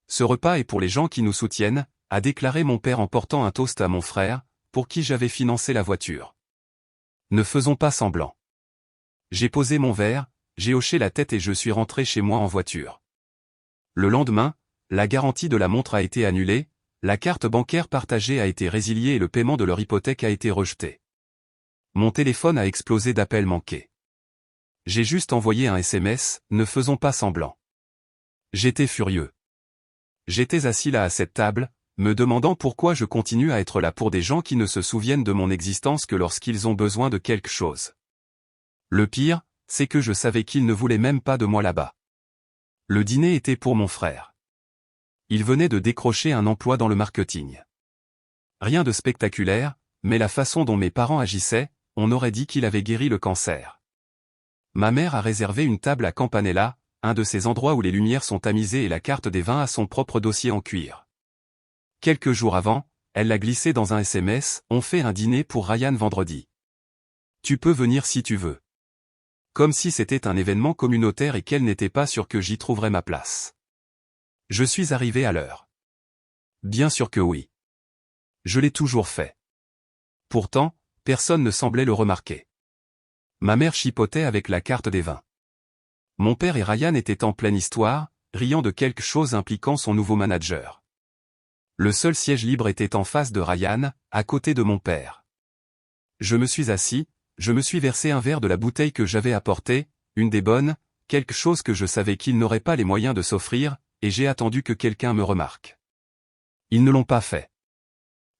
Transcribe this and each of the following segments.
ce repas est pour les gens qui nous soutiennent, a déclaré mon père en portant un toast à mon frère, pour qui j'avais financé la voiture. Ne faisons pas semblant. J'ai posé mon verre, j'ai hoché la tête et je suis rentré chez moi en voiture. Le lendemain, la garantie de la montre a été annulée, la carte bancaire partagée a été résiliée et le paiement de leur hypothèque a été rejeté. Mon téléphone a explosé d'appels manqués. J'ai juste envoyé un SMS, ne faisons pas semblant. J'étais furieux. J'étais assis là à cette table, me demandant pourquoi je continue à être là pour des gens qui ne se souviennent de mon existence que lorsqu'ils ont besoin de quelque chose. Le pire, c'est que je savais qu'ils ne voulaient même pas de moi là-bas. Le dîner était pour mon frère. Il venait de décrocher un emploi dans le marketing. Rien de spectaculaire, mais la façon dont mes parents agissaient, on aurait dit qu'il avait guéri le cancer. Ma mère a réservé une table à Campanella, un de ces endroits où les lumières sont tamisées et la carte des vins a son propre dossier en cuir. Quelques jours avant, elle l'a glissé dans un SMS, on fait un dîner pour Ryan vendredi. Tu peux venir si tu veux. Comme si c'était un événement communautaire et qu'elle n'était pas sûre que j'y trouverais ma place. Je suis arrivé à l'heure. Bien sûr que oui. Je l'ai toujours fait. Pourtant, personne ne semblait le remarquer. Ma mère chipotait avec la carte des vins. Mon père et Ryan étaient en pleine histoire, riant de quelque chose impliquant son nouveau manager. Le seul siège libre était en face de Ryan, à côté de mon père. Je me suis assis, je me suis versé un verre de la bouteille que j'avais apportée, une des bonnes, quelque chose que je savais qu'ils n'auraient pas les moyens de s'offrir, et j'ai attendu que quelqu'un me remarque. Ils ne l'ont pas fait.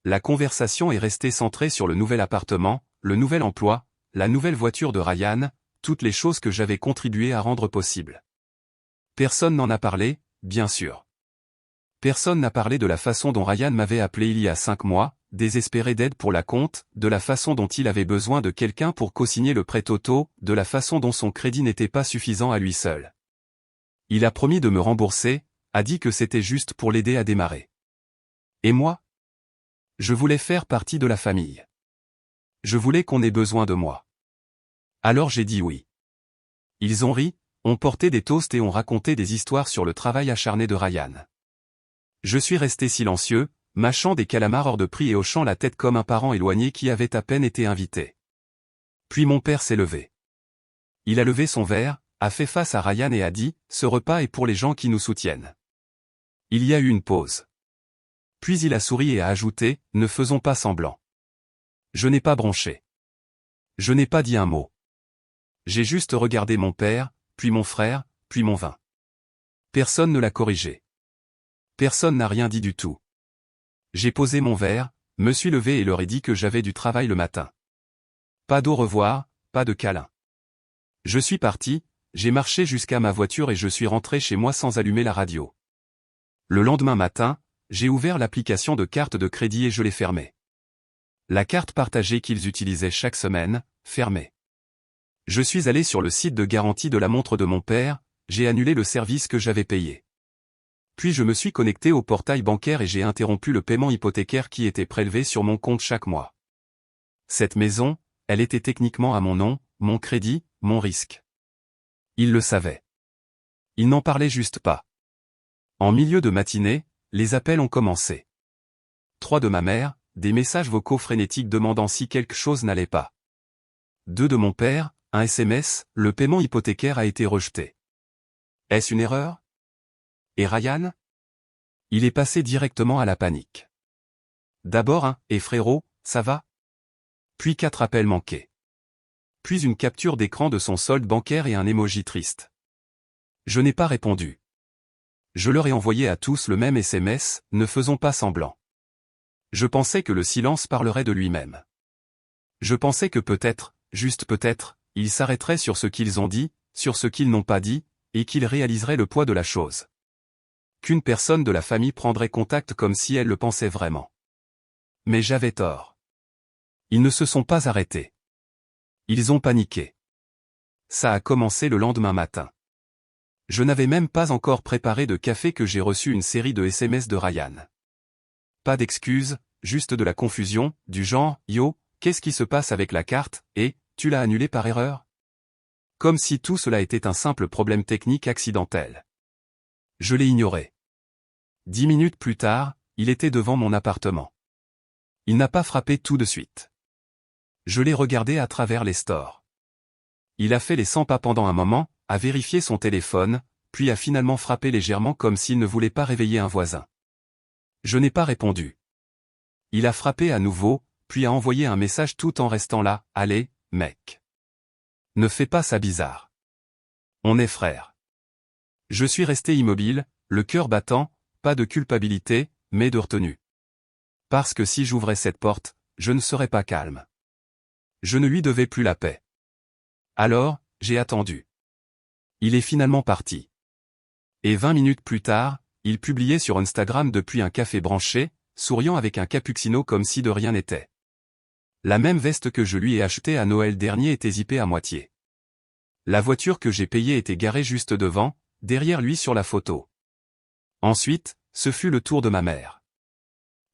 La conversation est restée centrée sur le nouvel appartement, le nouvel emploi, la nouvelle voiture de Ryan, toutes les choses que j'avais contribué à rendre possible. Personne n'en a parlé, bien sûr. Personne n'a parlé de la façon dont Ryan m'avait appelé il y a 5 mois, désespéré d'aide pour la compte, de la façon dont il avait besoin de quelqu'un pour co-signer le prêt auto, de la façon dont son crédit n'était pas suffisant à lui seul. Il a promis de me rembourser, a dit que c'était juste pour l'aider à démarrer. Et moi? Je voulais faire partie de la famille. Je voulais qu'on ait besoin de moi. Alors j'ai dit oui. Ils ont ri, ont porté des toasts et ont raconté des histoires sur le travail acharné de Ryan. Je suis resté silencieux, mâchant des calamars hors de prix et hochant la tête comme un parent éloigné qui avait à peine été invité. Puis mon père s'est levé. Il a levé son verre, a fait face à Ryan et a dit « Ce repas est pour les gens qui nous soutiennent ». Il y a eu une pause. Puis il a souri et a ajouté « Ne faisons pas semblant. Je n'ai pas bronché. Je n'ai pas dit un mot. J'ai juste regardé mon père, puis mon frère, puis mon vin. Personne ne l'a corrigé. Personne n'a rien dit du tout. J'ai posé mon verre, me suis levé et leur ai dit que j'avais du travail le matin. Pas d'au revoir, pas de câlin. Je suis parti, j'ai marché jusqu'à ma voiture et je suis rentré chez moi sans allumer la radio. Le lendemain matin, j'ai ouvert l'application de carte de crédit et je l'ai fermée. La carte partagée qu'ils utilisaient chaque semaine, fermée. Je suis allé sur le site de garantie de la montre de mon père, j'ai annulé le service que j'avais payé. Puis je me suis connecté au portail bancaire et j'ai interrompu le paiement hypothécaire qui était prélevé sur mon compte chaque mois. Cette maison, elle était techniquement à mon nom, mon crédit, mon risque. Ils le savaient. Ils n'en parlaient juste pas. En milieu de matinée, les appels ont commencé. 3 de ma mère, des messages vocaux frénétiques demandant si quelque chose n'allait pas. 2 de mon père, un SMS, le paiement hypothécaire a été rejeté. Est-ce une erreur? Et Ryan? Il est passé directement à la panique. D'abord un « Et frérot, ça va ?» Puis 4 appels manqués. Puis une capture d'écran de son solde bancaire et un emoji triste. Je n'ai pas répondu. Je leur ai envoyé à tous le même SMS, ne faisons pas semblant. Je pensais que le silence parlerait de lui-même. Je pensais que peut-être, juste peut-être, ils s'arrêteraient sur ce qu'ils ont dit, sur ce qu'ils n'ont pas dit, et qu'ils réaliseraient le poids de la chose. Qu'une personne de la famille prendrait contact comme si elle le pensait vraiment. Mais j'avais tort. Ils ne se sont pas arrêtés. Ils ont paniqué. Ça a commencé le lendemain matin. Je n'avais même pas encore préparé de café que j'ai reçu une série de SMS de Ryan. Pas d'excuses, juste de la confusion, du genre « Yo, qu'est-ce qui se passe avec la carte, et, tu l'as annulée par erreur ?» Comme si tout cela était un simple problème technique accidentel. Je l'ai ignoré. 10 minutes plus tard, il était devant mon appartement. Il n'a pas frappé tout de suite. Je l'ai regardé à travers les stores. Il a fait les 100 pas pendant un moment, a vérifié son téléphone, puis a finalement frappé légèrement comme s'il ne voulait pas réveiller un voisin. Je n'ai pas répondu. Il a frappé à nouveau, puis a envoyé un message tout en restant là. « Allez, mec. Ne fais pas ça bizarre. On est frères. » Je suis resté immobile, le cœur battant, pas de culpabilité, mais de retenue. Parce que si j'ouvrais cette porte, je ne serais pas calme. Je ne lui devais plus la paix. Alors, j'ai attendu. Il est finalement parti. Et 20 minutes plus tard, il publiait sur Instagram depuis un café branché, souriant avec un cappuccino comme si de rien n'était. La même veste que je lui ai achetée à Noël dernier était zippée à moitié. La voiture que j'ai payée était garée juste devant, derrière lui sur la photo. Ensuite, ce fut le tour de ma mère.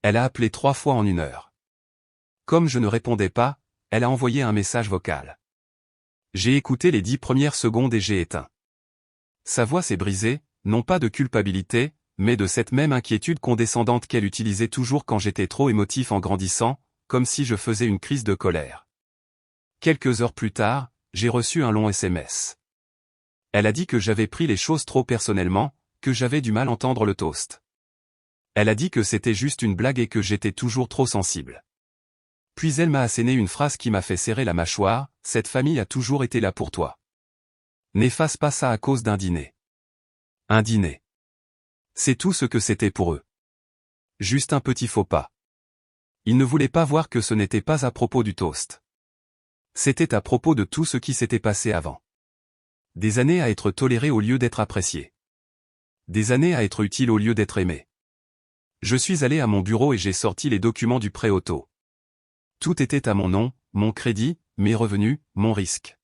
Elle a appelé 3 fois en 1 heure. Comme je ne répondais pas, elle a envoyé un message vocal. J'ai écouté les 10 premières secondes et j'ai éteint. Sa voix s'est brisée, non pas de culpabilité, mais de cette même inquiétude condescendante qu'elle utilisait toujours quand j'étais trop émotif en grandissant, comme si je faisais une crise de colère. Quelques heures plus tard, j'ai reçu un long SMS. Elle a dit que j'avais pris les choses trop personnellement, que j'avais du mal à entendre le toast. Elle a dit que c'était juste une blague et que j'étais toujours trop sensible. Puis elle m'a asséné une phrase qui m'a fait serrer la mâchoire, « Cette famille a toujours été là pour toi. N'efface pas ça à cause d'un dîner. » Un dîner. C'est tout ce que c'était pour eux. Juste un petit faux pas. Ils ne voulaient pas voir que ce n'était pas à propos du toast. C'était à propos de tout ce qui s'était passé avant. Des années à être toléré au lieu d'être apprécié. Des années à être utile au lieu d'être aimé. Je suis allé à mon bureau et j'ai sorti les documents du prêt auto. Tout était à mon nom, mon crédit, mes revenus, mon risque.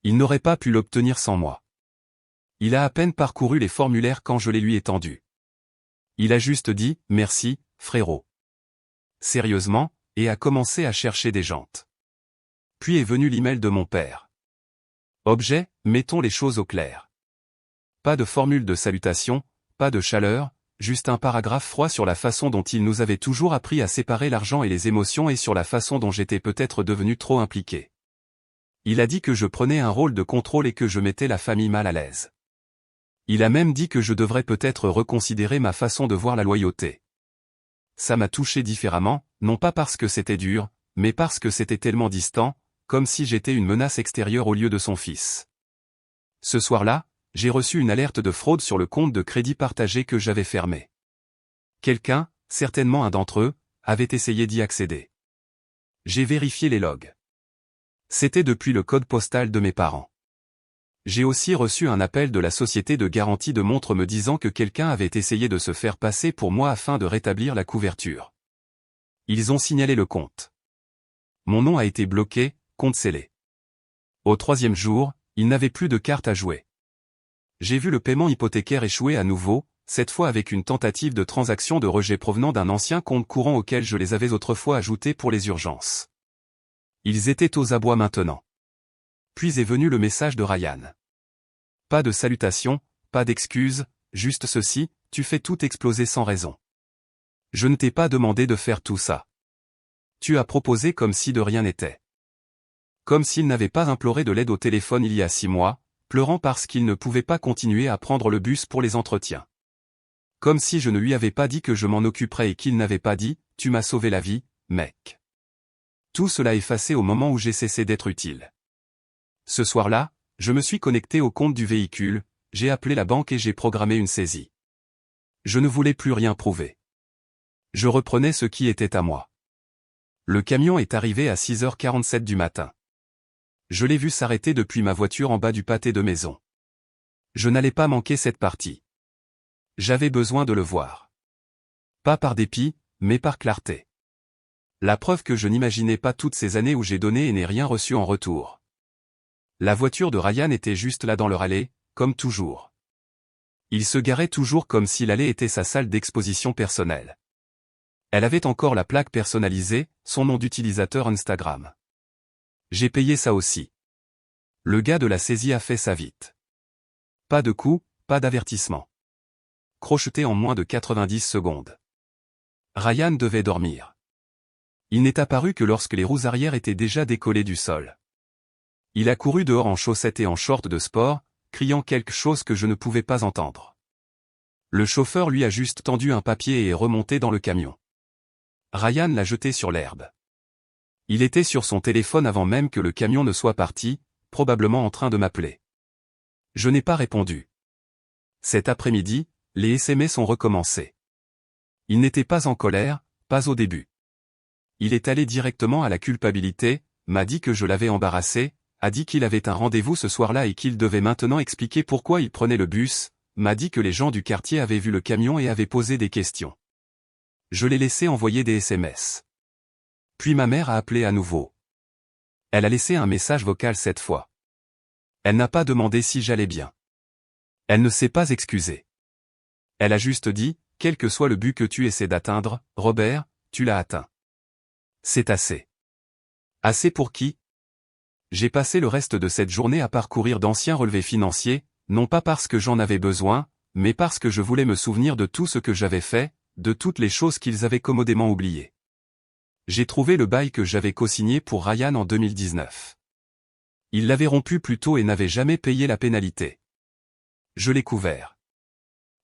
Il n'aurait pas pu l'obtenir sans moi. Il a à peine parcouru les formulaires quand je les lui ai tendus. Il a juste dit « Merci, frérot ». Sérieusement, et a commencé à chercher des jantes. Puis est venu l'email de mon père. Objet, mettons les choses au clair. Pas de formule de salutation, pas de chaleur, juste un paragraphe froid sur la façon dont il nous avait toujours appris à séparer l'argent et les émotions et sur la façon dont j'étais peut-être devenu trop impliqué. Il a dit que je prenais un rôle de contrôle et que je mettais la famille mal à l'aise. Il a même dit que je devrais peut-être reconsidérer ma façon de voir la loyauté. Ça m'a touché différemment, non pas parce que c'était dur, mais parce que c'était tellement distant, comme si j'étais une menace extérieure au lieu de son fils. Ce soir-là, j'ai reçu une alerte de fraude sur le compte de crédit partagé que j'avais fermé. Quelqu'un, certainement un d'entre eux, avait essayé d'y accéder. J'ai vérifié les logs. C'était depuis le code postal de mes parents. J'ai aussi reçu un appel de la société de garantie de montres me disant que quelqu'un avait essayé de se faire passer pour moi afin de rétablir la couverture. Ils ont signalé le compte. Mon nom a été bloqué, compte scellé. Au 3e jour, il n'avait plus de carte à jouer. J'ai vu le paiement hypothécaire échouer à nouveau, cette fois avec une tentative de transaction de rejet provenant d'un ancien compte courant auquel je les avais autrefois ajoutés pour les urgences. Ils étaient aux abois maintenant. Puis est venu le message de Ryan. Pas de salutation, pas d'excuses, juste ceci, tu fais tout exploser sans raison. Je ne t'ai pas demandé de faire tout ça. Tu as proposé comme si de rien n'était. Comme s'il n'avait pas imploré de l'aide au téléphone il y a 6 mois, pleurant parce qu'il ne pouvait pas continuer à prendre le bus pour les entretiens. Comme si je ne lui avais pas dit que je m'en occuperais et qu'il n'avait pas dit, tu m'as sauvé la vie, mec. Tout cela effacé au moment où j'ai cessé d'être utile. Ce soir-là, je me suis connecté au compte du véhicule, j'ai appelé la banque et j'ai programmé une saisie. Je ne voulais plus rien prouver. Je reprenais ce qui était à moi. Le camion est arrivé à 6h47 du matin. Je l'ai vu s'arrêter depuis ma voiture en bas du pâté de maison. Je n'allais pas manquer cette partie. J'avais besoin de le voir. Pas par dépit, mais par clarté. La preuve que je n'imaginais pas toutes ces années où j'ai donné et n'ai rien reçu en retour. La voiture de Ryan était juste là dans leur allée, comme toujours. Il se garait toujours comme si l'allée était sa salle d'exposition personnelle. Elle avait encore la plaque personnalisée, son nom d'utilisateur Instagram. J'ai payé ça aussi. Le gars de la saisie a fait ça vite. Pas de coup, pas d'avertissement. crocheté en moins de 90 secondes. Ryan devait dormir. Il n'est apparu que lorsque les roues arrière étaient déjà décollées du sol. Il a couru dehors en chaussettes et en short de sport, criant quelque chose que je ne pouvais pas entendre. Le chauffeur lui a juste tendu un papier et est remonté dans le camion. Ryan l'a jeté sur l'herbe. Il était sur son téléphone avant même que le camion ne soit parti, probablement en train de m'appeler. Je n'ai pas répondu. Cet après-midi, les SMS ont recommencé. Il n'était pas en colère, pas au début. Il est allé directement à la culpabilité, m'a dit que je l'avais embarrassé, a dit qu'il avait un rendez-vous ce soir-là et qu'il devait maintenant expliquer pourquoi il prenait le bus, m'a dit que les gens du quartier avaient vu le camion et avaient posé des questions. Je l'ai laissé envoyer des SMS. Puis ma mère a appelé à nouveau. Elle a laissé un message vocal cette fois. Elle n'a pas demandé si j'allais bien. Elle ne s'est pas excusée. Elle a juste dit, quel que soit le but que tu essaies d'atteindre, Robert, tu l'as atteint. C'est assez. Assez pour qui? J'ai passé le reste de cette journée à parcourir d'anciens relevés financiers, non pas parce que j'en avais besoin, mais parce que je voulais me souvenir de tout ce que j'avais fait, de toutes les choses qu'ils avaient commodément oubliées. J'ai trouvé le bail que j'avais co-signé pour Ryan en 2019. Il l'avait rompu plus tôt et n'avait jamais payé la pénalité. Je l'ai couvert.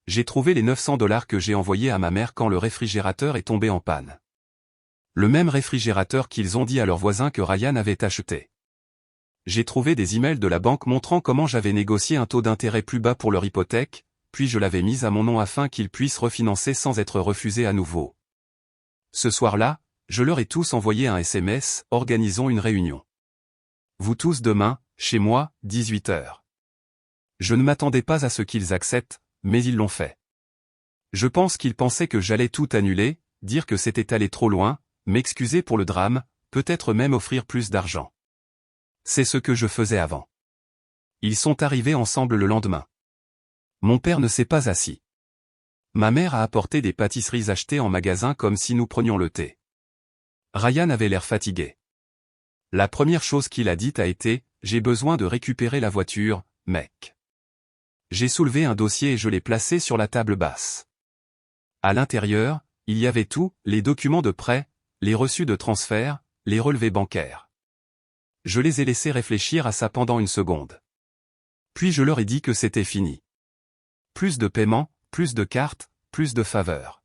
J'ai trouvé les $900 que j'ai envoyés à ma mère quand le réfrigérateur est tombé en panne. Le même réfrigérateur qu'ils ont dit à leurs voisins que Ryan avait acheté. J'ai trouvé des emails de la banque montrant comment j'avais négocié un taux d'intérêt plus bas pour leur hypothèque, puis je l'avais mise à mon nom afin qu'ils puissent refinancer sans être refusés à nouveau. Ce soir-là, je leur ai tous envoyé un SMS, organisons une réunion. Vous tous demain, chez moi, 18h. Je ne m'attendais pas à ce qu'ils acceptent, mais ils l'ont fait. Je pense qu'ils pensaient que j'allais tout annuler, dire que c'était allé trop loin, m'excuser pour le drame, peut-être même offrir plus d'argent. C'est ce que je faisais avant. Ils sont arrivés ensemble le lendemain. Mon père ne s'est pas assis. Ma mère a apporté des pâtisseries achetées en magasin comme si nous prenions le thé. Ryan avait l'air fatigué. La première chose qu'il a dite a été « J'ai besoin de récupérer la voiture, mec ». J'ai soulevé un dossier et je l'ai placé sur la table basse. À l'intérieur, il y avait tout, les documents de prêt, les reçus de transfert, les relevés bancaires. Je les ai laissés réfléchir à ça pendant une seconde. Puis je leur ai dit que c'était fini. Plus de paiements, plus de cartes, plus de faveurs.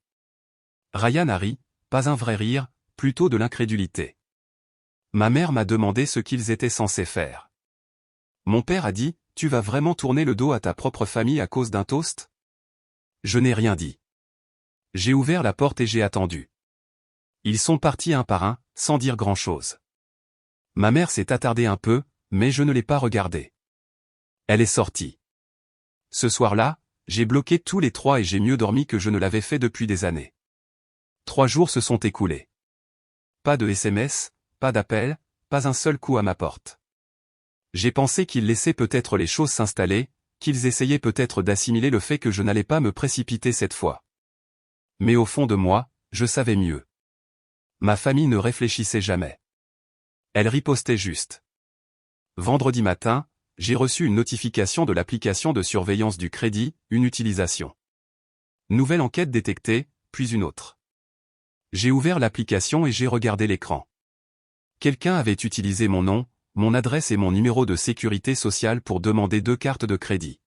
Ryan a ri, pas un vrai rire, plutôt de l'incrédulité. Ma mère m'a demandé ce qu'ils étaient censés faire. Mon père a dit, tu vas vraiment tourner le dos à ta propre famille à cause d'un toast? Je n'ai rien dit. J'ai ouvert la porte et j'ai attendu. Ils sont partis un par un, sans dire grand-chose. Ma mère s'est attardée un peu, mais je ne l'ai pas regardée. Elle est sortie. Ce soir-là, j'ai bloqué tous les trois et j'ai mieux dormi que je ne l'avais fait depuis des années. 3 jours se sont écoulés. Pas de SMS, pas d'appel, pas un seul coup à ma porte. J'ai pensé qu'ils laissaient peut-être les choses s'installer, qu'ils essayaient peut-être d'assimiler le fait que je n'allais pas me précipiter cette fois. Mais au fond de moi, je savais mieux. Ma famille ne réfléchissait jamais. Elle ripostait juste. Vendredi matin, j'ai reçu une notification de l'application de surveillance du crédit, une utilisation. Nouvelle enquête détectée, puis une autre. J'ai ouvert l'application et j'ai regardé l'écran. Quelqu'un avait utilisé mon nom, mon adresse et mon numéro de sécurité sociale pour demander 2 cartes de crédit.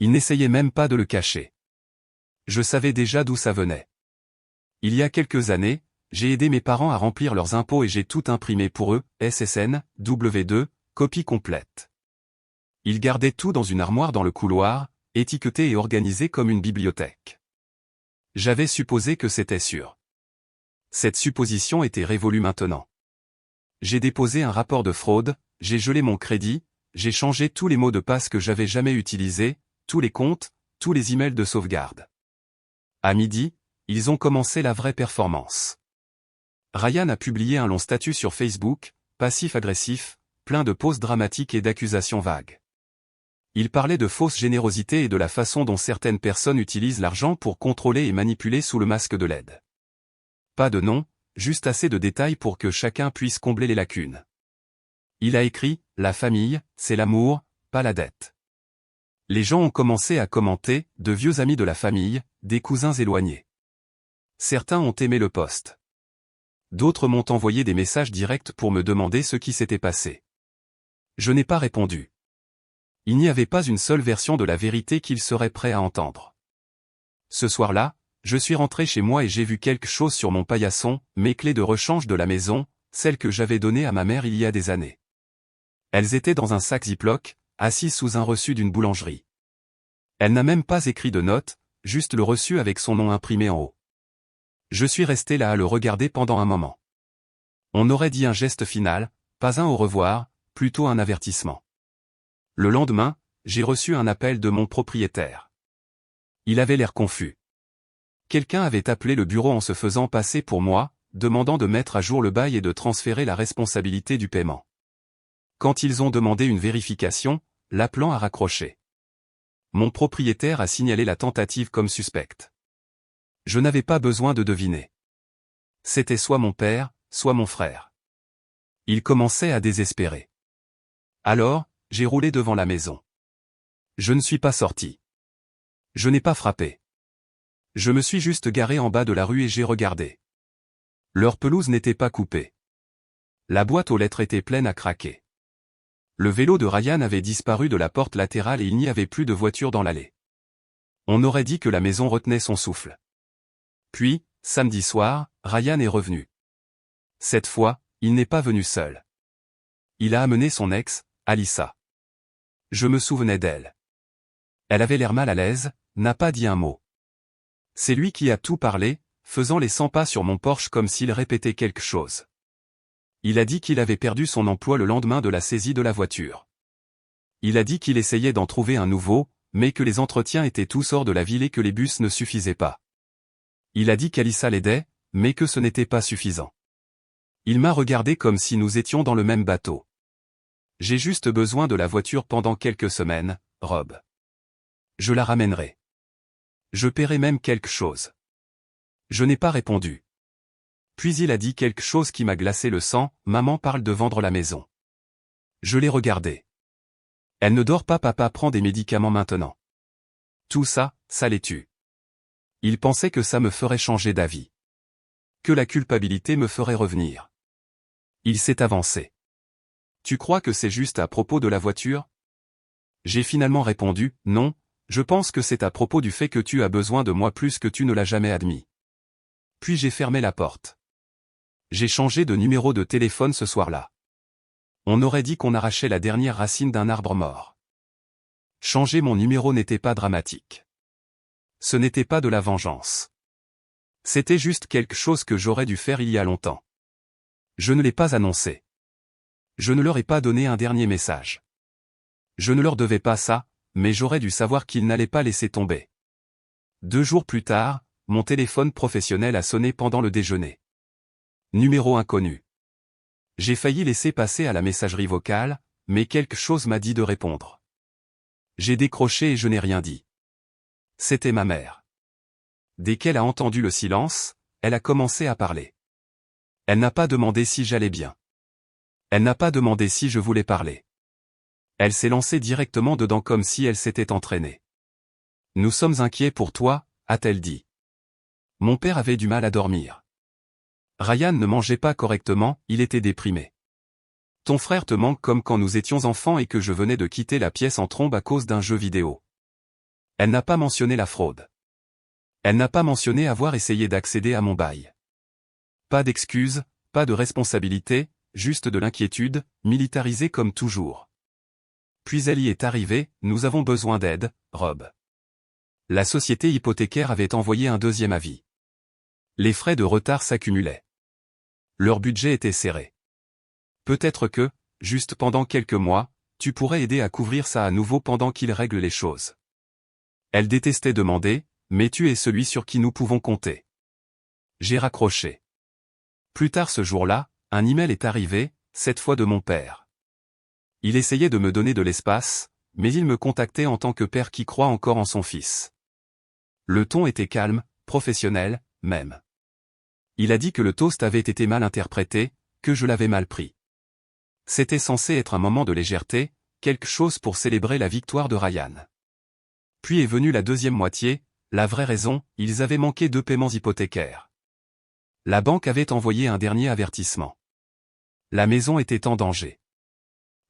Il n'essayait même pas de le cacher. Je savais déjà d'où ça venait. Il y a quelques années, j'ai aidé mes parents à remplir leurs impôts et j'ai tout imprimé pour eux, SSN, W2, copie complète. Ils gardaient tout dans une armoire dans le couloir, étiqueté et organisé comme une bibliothèque. J'avais supposé que c'était sûr. Cette supposition était révolue maintenant. J'ai déposé un rapport de fraude, j'ai gelé mon crédit, j'ai changé tous les mots de passe que j'avais jamais utilisés, tous les comptes, tous les emails de sauvegarde. À midi, ils ont commencé la vraie performance. Ryan a publié un long statut sur Facebook, passif-agressif, plein de poses dramatiques et d'accusations vagues. Il parlait de fausse générosité et de la façon dont certaines personnes utilisent l'argent pour contrôler et manipuler sous le masque de l'aide. Pas de nom, juste assez de détails pour que chacun puisse combler les lacunes. Il a écrit « La famille, c'est l'amour, pas la dette. Les gens ont commencé à commenter, de vieux amis de la famille, des cousins éloignés. Certains ont aimé le post. D'autres m'ont envoyé des messages directs pour me demander ce qui s'était passé. Je n'ai pas répondu. Il n'y avait pas une seule version de la vérité qu'ils seraient prêts à entendre. Ce soir-là, je suis rentré chez moi et j'ai vu quelque chose sur mon paillasson, mes clés de rechange de la maison, celles que j'avais données à ma mère il y a des années. Elles étaient dans un sac Ziploc, assises sous un reçu d'une boulangerie. Elle n'a même pas écrit de note, juste le reçu avec son nom imprimé en haut. Je suis resté là à le regarder pendant un moment. On aurait dit un geste final, pas un au revoir, plutôt un avertissement. Le lendemain, j'ai reçu un appel de mon propriétaire. Il avait l'air confus. Quelqu'un avait appelé le bureau en se faisant passer pour moi, demandant de mettre à jour le bail et de transférer la responsabilité du paiement. Quand ils ont demandé une vérification, l'appelant a raccroché. Mon propriétaire a signalé la tentative comme suspecte. Je n'avais pas besoin de deviner. C'était soit mon père, soit mon frère. Il commençait à désespérer. Alors, j'ai roulé devant la maison. Je ne suis pas sorti. Je n'ai pas frappé. Je me suis juste garé en bas de la rue et j'ai regardé. Leur pelouse n'était pas coupée. La boîte aux lettres était pleine à craquer. Le vélo de Ryan avait disparu de la porte latérale et il n'y avait plus de voiture dans l'allée. On aurait dit que la maison retenait son souffle. Puis, samedi soir, Ryan est revenu. Cette fois, il n'est pas venu seul. Il a amené son ex, Alyssa. Je me souvenais d'elle. Elle avait l'air mal à l'aise, n'a pas dit un mot. C'est lui qui a tout parlé, faisant les 100 pas sur mon porche comme s'il répétait quelque chose. Il a dit qu'il avait perdu son emploi le lendemain de la saisie de la voiture. Il a dit qu'il essayait d'en trouver un nouveau, mais que les entretiens étaient tous hors de la ville et que les bus ne suffisaient pas. Il a dit qu'Alyssa l'aidait, mais que ce n'était pas suffisant. Il m'a regardé comme si nous étions dans le même bateau. J'ai juste besoin de la voiture pendant quelques semaines, Rob. Je la ramènerai. Je paierai même quelque chose. Je n'ai pas répondu. Puis il a dit quelque chose qui m'a glacé le sang, maman parle de vendre la maison. Je l'ai regardé. Elle ne dort pas, papa prend des médicaments maintenant. Tout ça, ça les tue. Il pensait que ça me ferait changer d'avis. Que la culpabilité me ferait revenir. Il s'est avancé. Tu crois que c'est juste à propos de la voiture? J'ai finalement répondu, non, je pense que c'est à propos du fait que tu as besoin de moi plus que tu ne l'as jamais admis. Puis j'ai fermé la porte. J'ai changé de numéro de téléphone ce soir-là. On aurait dit qu'on arrachait la dernière racine d'un arbre mort. Changer mon numéro n'était pas dramatique. Ce n'était pas de la vengeance. C'était juste quelque chose que j'aurais dû faire il y a longtemps. Je ne l'ai pas annoncé. Je ne leur ai pas donné un dernier message. Je ne leur devais pas ça, mais j'aurais dû savoir qu'ils n'allaient pas laisser tomber. 2 jours plus tard, mon téléphone professionnel a sonné pendant le déjeuner. Numéro inconnu. J'ai failli laisser passer à la messagerie vocale, mais quelque chose m'a dit de répondre. J'ai décroché et je n'ai rien dit. C'était ma mère. Dès qu'elle a entendu le silence, elle a commencé à parler. Elle n'a pas demandé si j'allais bien. Elle n'a pas demandé si je voulais parler. Elle s'est lancée directement dedans comme si elle s'était entraînée. Nous sommes inquiets pour toi, a-t-elle dit. Mon père avait du mal à dormir. Ryan ne mangeait pas correctement, il était déprimé. Ton frère te manque comme quand nous étions enfants et que je venais de quitter la pièce en trombe à cause d'un jeu vidéo. Elle n'a pas mentionné la fraude. Elle n'a pas mentionné avoir essayé d'accéder à mon bail. Pas d'excuses, pas de responsabilité, juste de l'inquiétude, militarisée comme toujours. Puis elle y est arrivée, nous avons besoin d'aide, Rob. La société hypothécaire avait envoyé un deuxième avis. Les frais de retard s'accumulaient. Leur budget était serré. Peut-être que, juste pendant quelques mois, tu pourrais aider à couvrir ça à nouveau pendant qu'ils règlent les choses. Elle détestait demander, mais tu es celui sur qui nous pouvons compter. J'ai raccroché. Plus tard ce jour-là, un email est arrivé, cette fois de mon père. Il essayait de me donner de l'espace, mais il me contactait en tant que père qui croit encore en son fils. Le ton était calme, professionnel, même. Il a dit que le toast avait été mal interprété, que je l'avais mal pris. C'était censé être un moment de légèreté, quelque chose pour célébrer la victoire de Ryan. Puis est venue la deuxième moitié, la vraie raison, ils avaient manqué 2 paiements hypothécaires. La banque avait envoyé un dernier avertissement. La maison était en danger.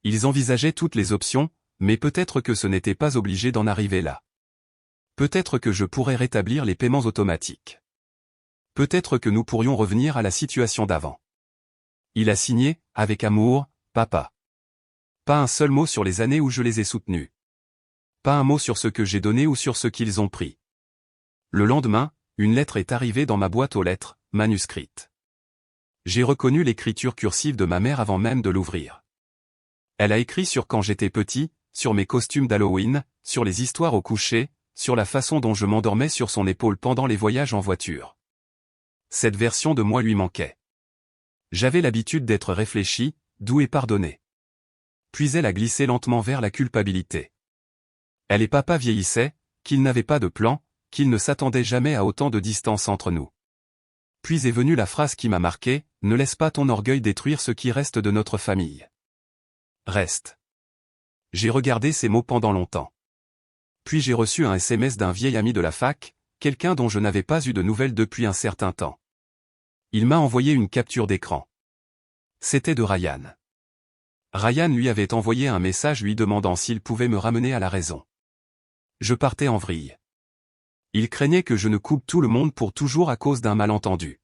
Ils envisageaient toutes les options, mais peut-être que ce n'était pas obligé d'en arriver là. Peut-être que je pourrais rétablir les paiements automatiques. Peut-être que nous pourrions revenir à la situation d'avant. Il a signé, avec amour, papa. Pas un seul mot sur les années où je les ai soutenus. Pas un mot sur ce que j'ai donné ou sur ce qu'ils ont pris. Le lendemain, une lettre est arrivée dans ma boîte aux lettres, manuscrite. J'ai reconnu l'écriture cursive de ma mère avant même de l'ouvrir. Elle a écrit sur quand j'étais petit, sur mes costumes d'Halloween, sur les histoires au coucher, sur la façon dont je m'endormais sur son épaule pendant les voyages en voiture. Cette version de moi lui manquait. J'avais l'habitude d'être réfléchi, doux et pardonné. Puis elle a glissé lentement vers la culpabilité. Elle et papa vieillissaient, qu'ils n'avaient pas de plan, qu'ils ne s'attendaient jamais à autant de distance entre nous. Puis est venue la phrase qui m'a marqué, « Ne laisse pas ton orgueil détruire ce qui reste de notre famille. » Reste. J'ai regardé ces mots pendant longtemps. Puis j'ai reçu un SMS d'un vieil ami de la fac, quelqu'un dont je n'avais pas eu de nouvelles depuis un certain temps. Il m'a envoyé une capture d'écran. C'était de Ryan. Ryan lui avait envoyé un message lui demandant s'il pouvait me ramener à la raison. Je partais en vrille. Il craignait que je ne coupe tout le monde pour toujours à cause d'un malentendu.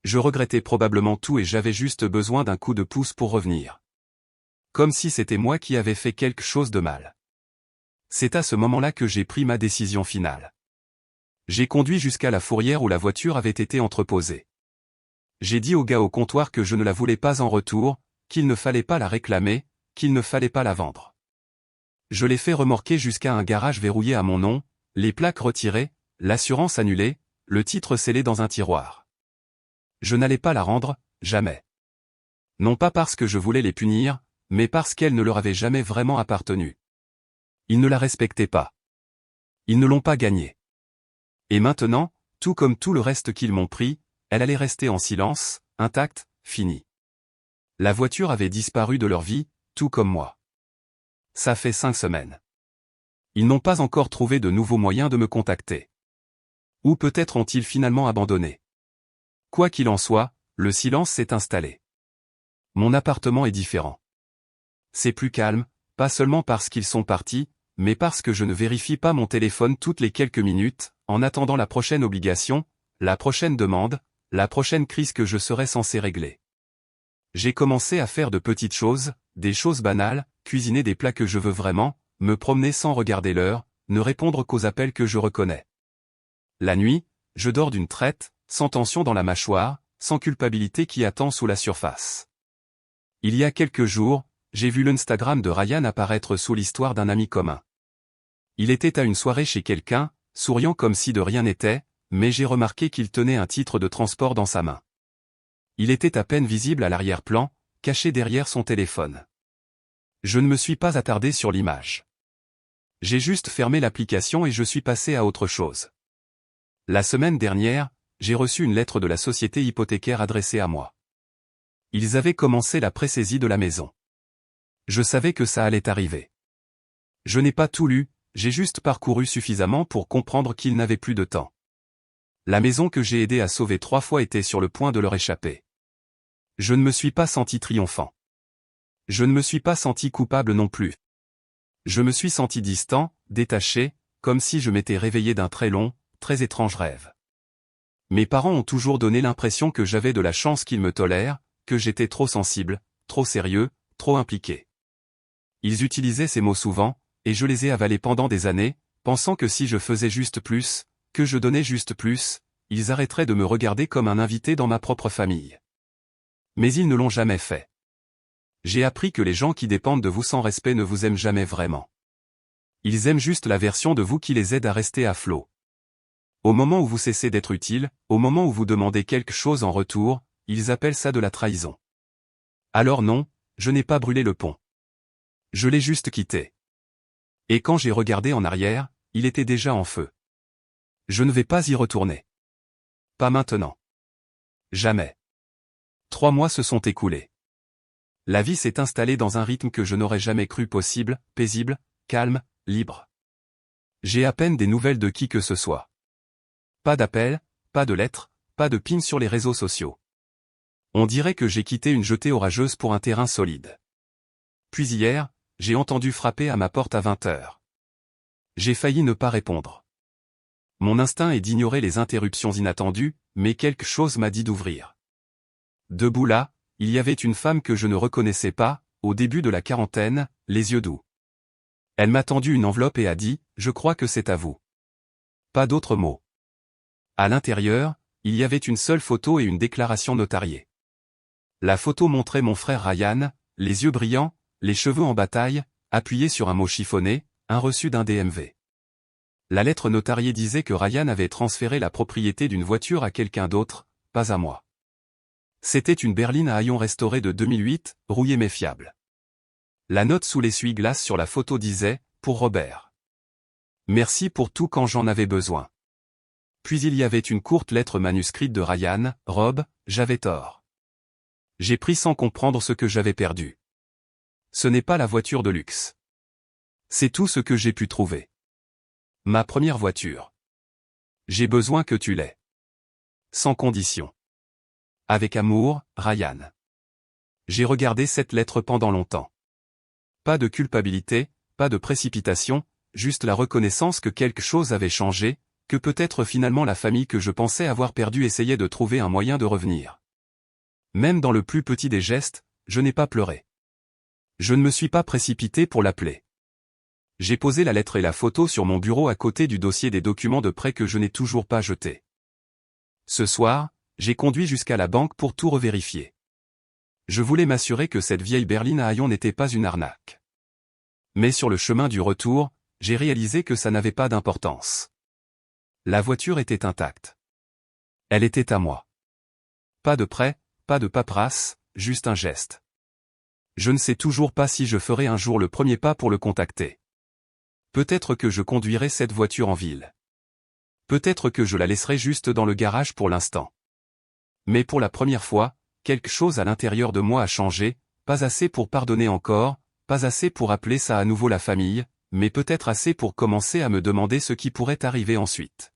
Je regrettais probablement tout et j'avais juste besoin d'un coup de pouce pour revenir. Comme si c'était moi qui avais fait quelque chose de mal. C'est à ce moment-là que j'ai pris ma décision finale. J'ai conduit jusqu'à la fourrière où la voiture avait été entreposée. J'ai dit au gars au comptoir que je ne la voulais pas en retour, qu'il ne fallait pas la réclamer, qu'il ne fallait pas la vendre. Je l'ai fait remorquer jusqu'à un garage verrouillé à mon nom, les plaques retirées, l'assurance annulée, le titre scellé dans un tiroir. Je n'allais pas la rendre, jamais. Non pas parce que je voulais les punir, mais parce qu'elle ne leur avait jamais vraiment appartenu. Ils ne la respectaient pas. Ils ne l'ont pas gagnée. Et maintenant, tout comme tout le reste qu'ils m'ont pris, elle allait rester en silence, intacte, finie. La voiture avait disparu de leur vie, tout comme moi. Ça fait 5 semaines. Ils n'ont pas encore trouvé de nouveaux moyens de me contacter. Ou peut-être ont-ils finalement abandonné. Quoi qu'il en soit, le silence s'est installé. Mon appartement est différent. C'est plus calme, pas seulement parce qu'ils sont partis, mais parce que je ne vérifie pas mon téléphone toutes les quelques minutes, en attendant la prochaine obligation, la prochaine demande, la prochaine crise que je serais censé régler. J'ai commencé à faire de petites choses, des choses banales, cuisiner des plats que je veux vraiment, me promener sans regarder l'heure, ne répondre qu'aux appels que je reconnais. La nuit, je dors d'une traite, sans tension dans la mâchoire, sans culpabilité qui attend sous la surface. Il y a quelques jours, j'ai vu l'Instagram de Ryan apparaître sous l'histoire d'un ami commun. Il était à une soirée chez quelqu'un, souriant comme si de rien n'était, mais j'ai remarqué qu'il tenait un titre de transport dans sa main. Il était à peine visible à l'arrière-plan, caché derrière son téléphone. Je ne me suis pas attardé sur l'image. J'ai juste fermé l'application et je suis passé à autre chose. La semaine dernière, j'ai reçu une lettre de la société hypothécaire adressée à moi. Ils avaient commencé la pré-saisie de la maison. Je savais que ça allait arriver. Je n'ai pas tout lu, j'ai juste parcouru suffisamment pour comprendre qu'ils n'avaient plus de temps. La maison que j'ai aidé à sauver 3 fois était sur le point de leur échapper. Je ne me suis pas senti triomphant. Je ne me suis pas senti coupable non plus. Je me suis senti distant, détaché, comme si je m'étais réveillé d'un très long, très étrange rêve. Mes parents ont toujours donné l'impression que j'avais de la chance qu'ils me tolèrent, que j'étais trop sensible, trop sérieux, trop impliqué. Ils utilisaient ces mots souvent, et je les ai avalés pendant des années, pensant que si je faisais juste plus, que je donnais juste plus, ils arrêteraient de me regarder comme un invité dans ma propre famille. Mais ils ne l'ont jamais fait. J'ai appris que les gens qui dépendent de vous sans respect ne vous aiment jamais vraiment. Ils aiment juste la version de vous qui les aide à rester à flot. Au moment où vous cessez d'être utile, au moment où vous demandez quelque chose en retour, ils appellent ça de la trahison. Alors non, je n'ai pas brûlé le pont. Je l'ai juste quitté. Et quand j'ai regardé en arrière, il était déjà en feu. Je ne vais pas y retourner. Pas maintenant. Jamais. 3 mois se sont écoulés. La vie s'est installée dans un rythme que je n'aurais jamais cru possible, paisible, calme, libre. J'ai à peine des nouvelles de qui que ce soit. Pas d'appel, pas de lettres, pas de ping sur les réseaux sociaux. On dirait que j'ai quitté une jetée orageuse pour un terrain solide. Puis hier, j'ai entendu frapper à ma porte à 20h. J'ai failli ne pas répondre. Mon instinct est d'ignorer les interruptions inattendues, mais quelque chose m'a dit d'ouvrir. Debout là, il y avait une femme que je ne reconnaissais pas, au début de la quarantaine, les yeux doux. Elle m'a tendu une enveloppe et a dit « Je crois que c'est à vous ». Pas d'autres mots. À l'intérieur, il y avait une seule photo et une déclaration notariée. La photo montrait mon frère Ryan, les yeux brillants, les cheveux en bataille, appuyé sur un mot chiffonné, un reçu d'un DMV. La lettre notariée disait que Ryan avait transféré la propriété d'une voiture à quelqu'un d'autre, pas à moi. C'était une berline à haillons restaurée de 2008, rouillée mais fiable. La note sous l'essuie-glace sur la photo disait « Pour Robert. Merci pour tout quand j'en avais besoin ». Puis il y avait une courte lettre manuscrite de Ryan, « Rob, j'avais tort. J'ai pris sans comprendre ce que j'avais perdu. Ce n'est pas la voiture de luxe. C'est tout ce que j'ai pu trouver. Ma première voiture. J'ai besoin que tu l'aies. Sans condition. Avec amour, Ryan. » J'ai regardé cette lettre pendant longtemps. Pas de culpabilité, pas de précipitation, juste la reconnaissance que quelque chose avait changé, que peut-être finalement la famille que je pensais avoir perdue essayait de trouver un moyen de revenir. Même dans le plus petit des gestes, je n'ai pas pleuré. Je ne me suis pas précipité pour l'appeler. J'ai posé la lettre et la photo sur mon bureau à côté du dossier des documents de prêt que je n'ai toujours pas jeté. Ce soir, j'ai conduit jusqu'à la banque pour tout revérifier. Je voulais m'assurer que cette vieille berline à haillons n'était pas une arnaque. Mais sur le chemin du retour, j'ai réalisé que ça n'avait pas d'importance. La voiture était intacte. Elle était à moi. Pas de prêt, pas de paperasse, juste un geste. Je ne sais toujours pas si je ferai un jour le premier pas pour le contacter. Peut-être que je conduirai cette voiture en ville. Peut-être que je la laisserai juste dans le garage pour l'instant. Mais pour la première fois, quelque chose à l'intérieur de moi a changé, pas assez pour pardonner encore, pas assez pour appeler ça à nouveau la famille, mais peut-être assez pour commencer à me demander ce qui pourrait arriver ensuite.